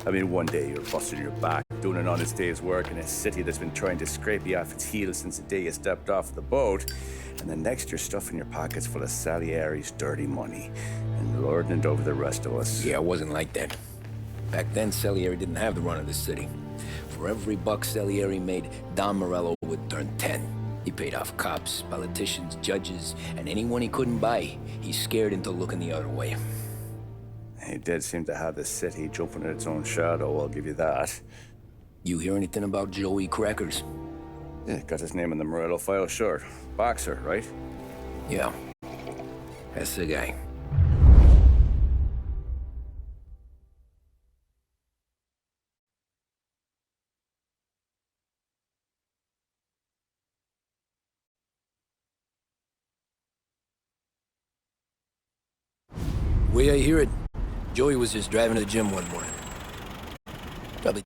I mean, one day you're busting your back, doing an honest day's work in a city that's been trying to scrape you off its heels since the day you stepped off the boat, and the next you're stuffing your pockets full of Salieri's dirty money and lording it over the rest of us. Yeah, it wasn't like that. Back then, Salieri didn't have the run of the city. For every buck Salieri made, Don Morello would turn 10. He paid off cops, politicians, judges, and anyone he couldn't buy, he scared into looking the other way. He did seem to have the city jumping at its own shadow, I'll give you that. You hear anything about Joey Crackers? Yeah, got his name in the Morello file, sure. Boxer, right? Yeah. That's the guy. Way I hear it, Joey was just driving to the gym one morning. Probably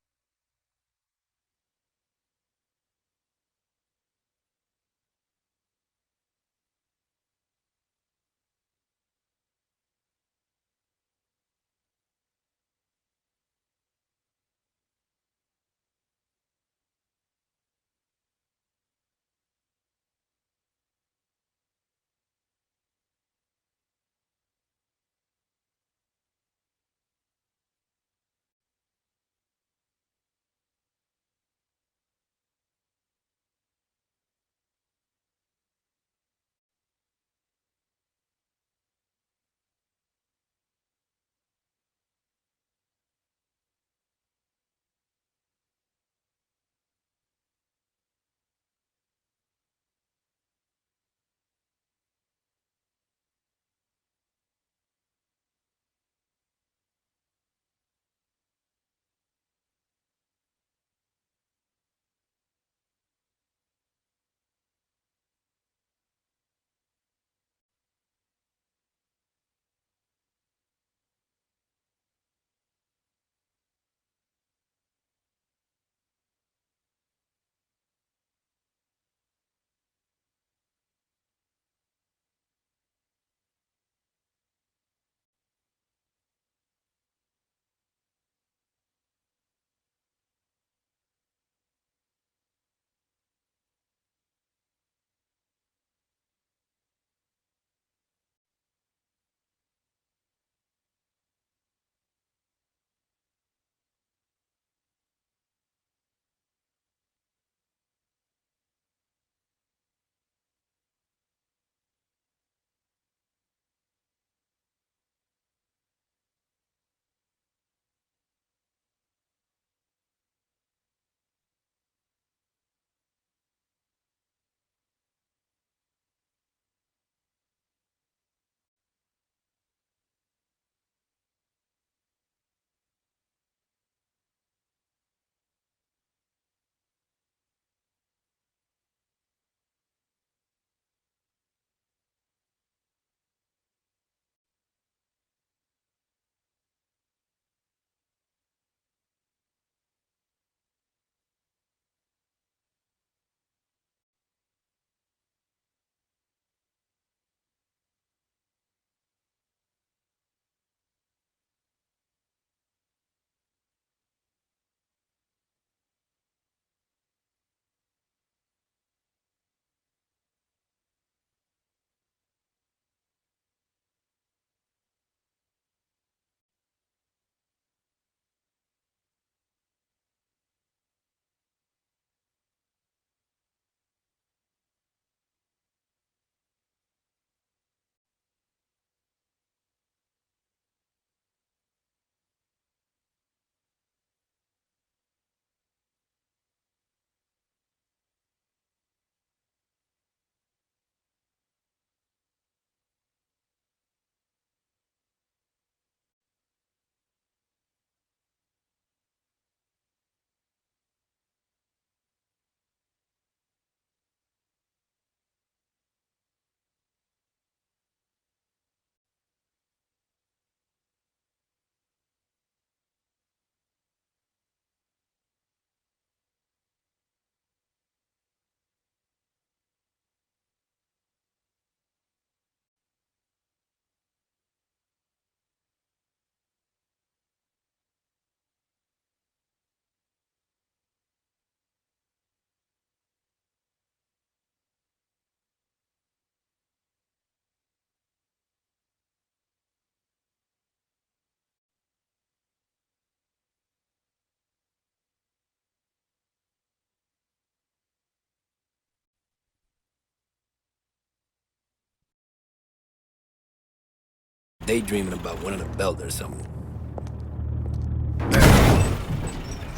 daydreaming about winning a belt or something.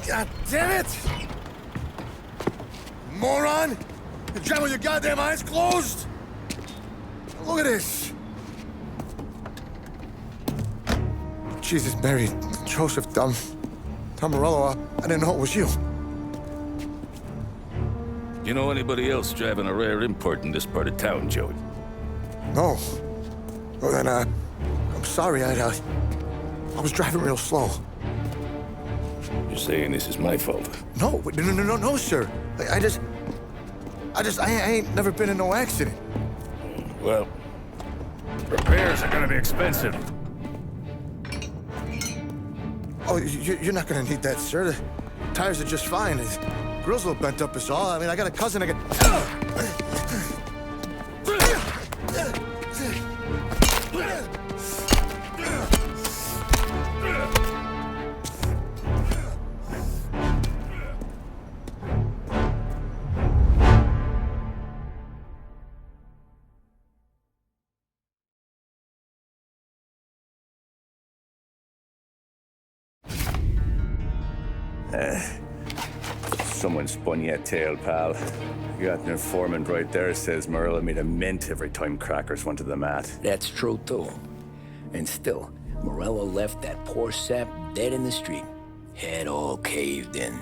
God damn it! Moron! You drive with your goddamn eyes closed? Look at this! Jesus, Mary, Joseph, Tom Morello, I didn't know it was you. You know anybody else driving a rare import in this part of town, Joey? No. Well, then, I'm sorry, I was driving real slow. You're saying this is my fault? No, sir. I ain't never been in no accident. Well, repairs are gonna be expensive. Oh, you're not gonna need that, sir. The tires are just fine. The grill's a little bent up is all. I mean, I got a cousin that Someone spun you a tail, pal. You got an informant right there says Morello made a mint every time crackers went to the mat. That's true, too. And still, Morello left that poor sap dead in the street. Head all caved in.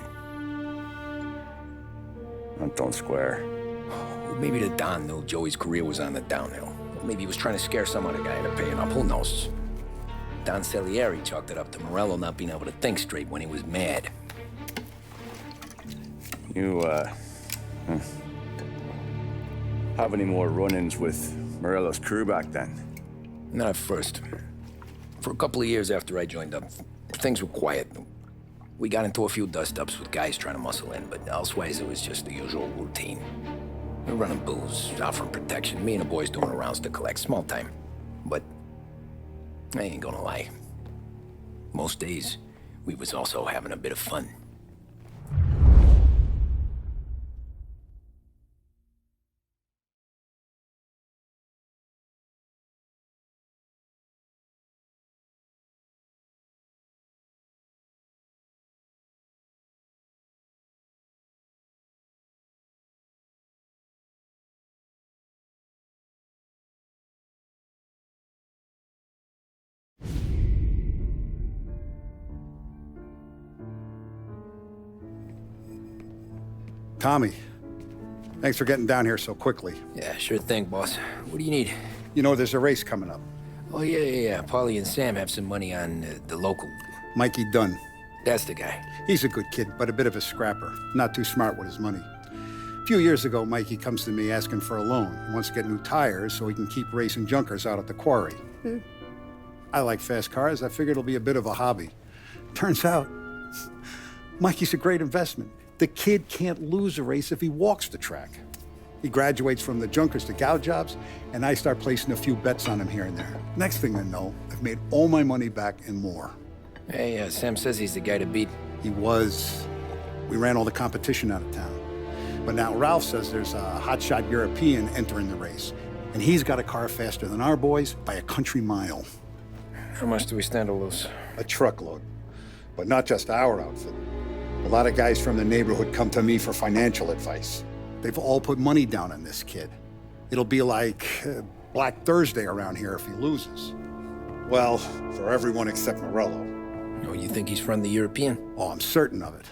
That don't square. Well, maybe the Don knew Joey's career was on the downhill. Or maybe he was trying to scare some other guy into paying up. Who knows? Don Salieri chalked it up to Morello not being able to think straight when he was mad. You, have any more run-ins with Morello's crew back then? Not at first. For a couple of years after I joined up, things were quiet. We got into a few dust-ups with guys trying to muscle in, but elsewise it was just the usual routine. We were running booze, offering protection, me and the boys doing rounds to collect, small time. But I ain't gonna lie. Most days, we was also having a bit of fun. Tommy, thanks for getting down here so quickly. Yeah, sure thing, boss. What do you need? You know, there's a race coming up. Oh, yeah. Paulie and Sam have some money on the local. Mikey Dunn. That's the guy. He's a good kid, but a bit of a scrapper. Not too smart with his money. A few years ago, Mikey comes to me asking for a loan. He wants to get new tires so he can keep racing junkers out at the quarry. I like fast cars. I figured it'll be a bit of a hobby. Turns out, Mikey's a great investment. The kid can't lose a race if he walks the track. He graduates from the junkers to gal jobs, and I start placing a few bets on him here and there. Next thing I know, I've made all my money back and more. Hey, Sam says he's the guy to beat. He was. We ran all the competition out of town. But now Ralph says there's a hotshot European entering the race, and he's got a car faster than our boys by a country mile. How much do we stand to lose? A truckload. But not just our outfit. A lot of guys from the neighborhood come to me for financial advice. They've all put money down on this kid. It'll be like Black Thursday around here if he loses. Well, for everyone except Morello. Oh, you think he's from the European? Oh, I'm certain of it.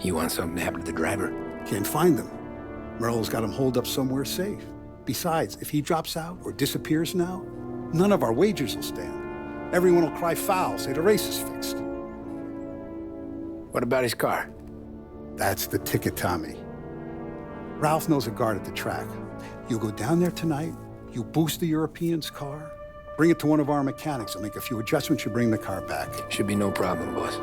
You want something to happen to the driver? Can't find him. Morello's got him holed up somewhere safe. Besides, if he drops out or disappears now, none of our wagers will stand. Everyone will cry foul, say the race is fixed. What about his car? That's the ticket, Tommy. Ralph knows a guard at the track. You go down there tonight, you boost the European's car, bring it to one of our mechanics. He'll make a few adjustments, you bring the car back. Should be no problem, boss.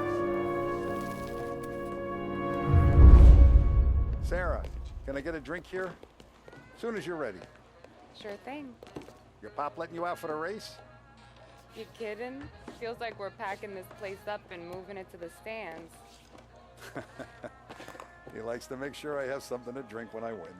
Sarah, can I get a drink here? As soon as you're ready. Sure thing. Your pop letting you out for the race? You kidding? Feels like we're packing this place up and moving it to the stands. He likes to make sure I have something to drink when I win.